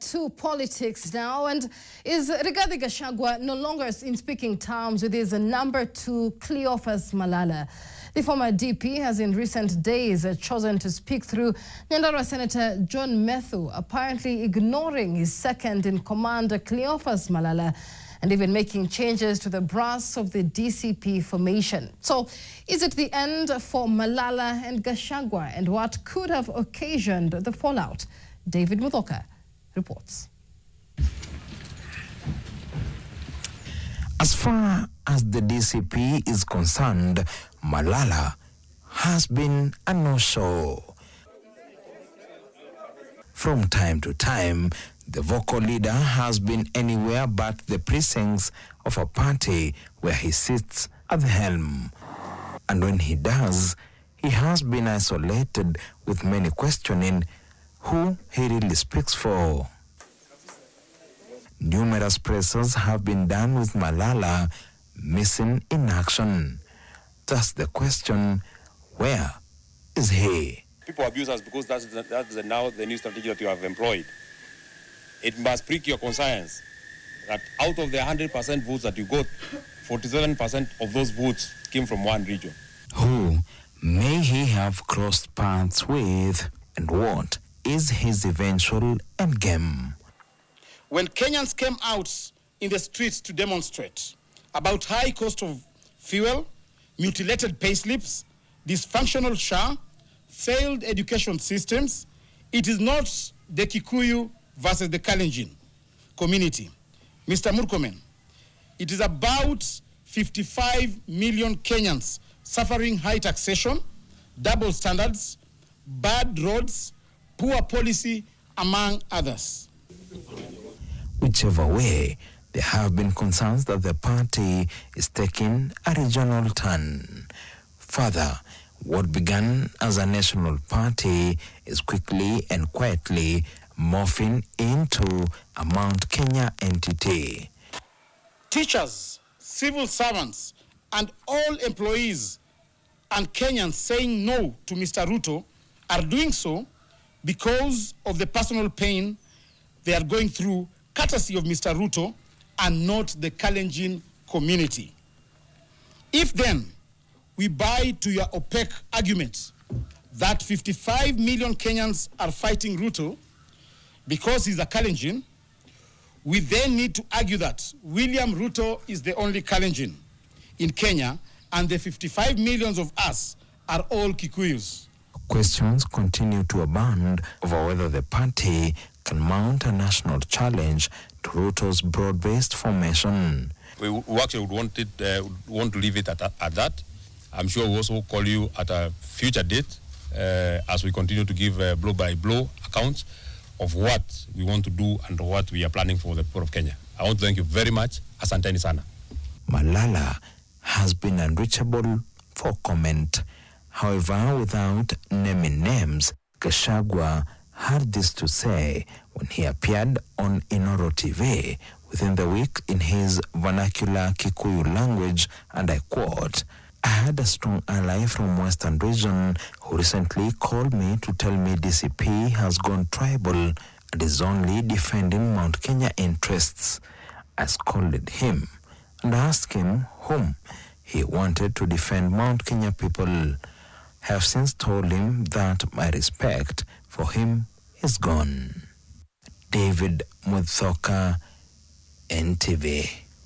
to politics now, and is Rigathi Gachagua no longer in speaking terms with his number 2 Cleophas Malala? The former DP has in recent days chosen to speak through Nyandarua Senator John Methu, apparently ignoring his second-in-command Cleophas Malala and even making changes to the brass of the DCP formation. So, is it the end for Malala and Gachagua, and what could have occasioned the fallout? David Muthoka reports. As far as the DCP is concerned, Malala has been a no-show. From time to time, the vocal leader has been anywhere but the precincts of a party where he sits at the helm. And when he does, he has been isolated, with many questioning who he really speaks for. Numerous presses have been done with Malala missing in action. Thus the question, where is he? People abuse us because that's now the new strategy that you have employed. It must prick your conscience that out of the 100% votes that you got, 47% of those votes came from one region. Who may he have crossed paths with, and what is his eventual endgame? When Kenyans came out in the streets to demonstrate about high cost of fuel, mutilated payslips, dysfunctional SHA, failed education systems, it is not the Kikuyu versus the Kalenjin community. Mr. Murkomen, it is about 55 million Kenyans suffering high taxation, double standards, bad roads, poor policy, among others. Whichever way, there have been concerns that the party is taking a regional turn. Further, what began as a national party is quickly and quietly morphing into a Mount Kenya entity. Teachers, civil servants, and all employees and Kenyans saying no to Mr. Ruto are doing so because of the personal pain they are going through, courtesy of Mr. Ruto and not the Kalenjin community. If then we buy to your opaque argument that 55 million Kenyans are fighting Ruto because he's a Kalenjin, we then need to argue that William Ruto is the only Kalenjin in Kenya and the 55 millions of us are all Kikuyus. Questions continue to abound over whether the party can mount a national challenge to Ruto's broad-based formation. We actually would want to leave it at that. I'm sure we'll also call you at a future date as we continue to give blow-by-blow accounts of what we want to do and what we are planning for the people of Kenya. I want to thank you very much. Asanteni sana. Malala has been unreachable for comment. However, without naming names, Gachagua had this to say when he appeared on Inoro TV within the week in his vernacular Kikuyu language, and I quote, "I had a strong ally from Western region who recently called me to tell me DCP has gone tribal and is only defending Mount Kenya interests. I scolded him and asked him whom he wanted to defend Mount Kenya people. Have since told him that my respect for him is gone." David Muthoka, NTV.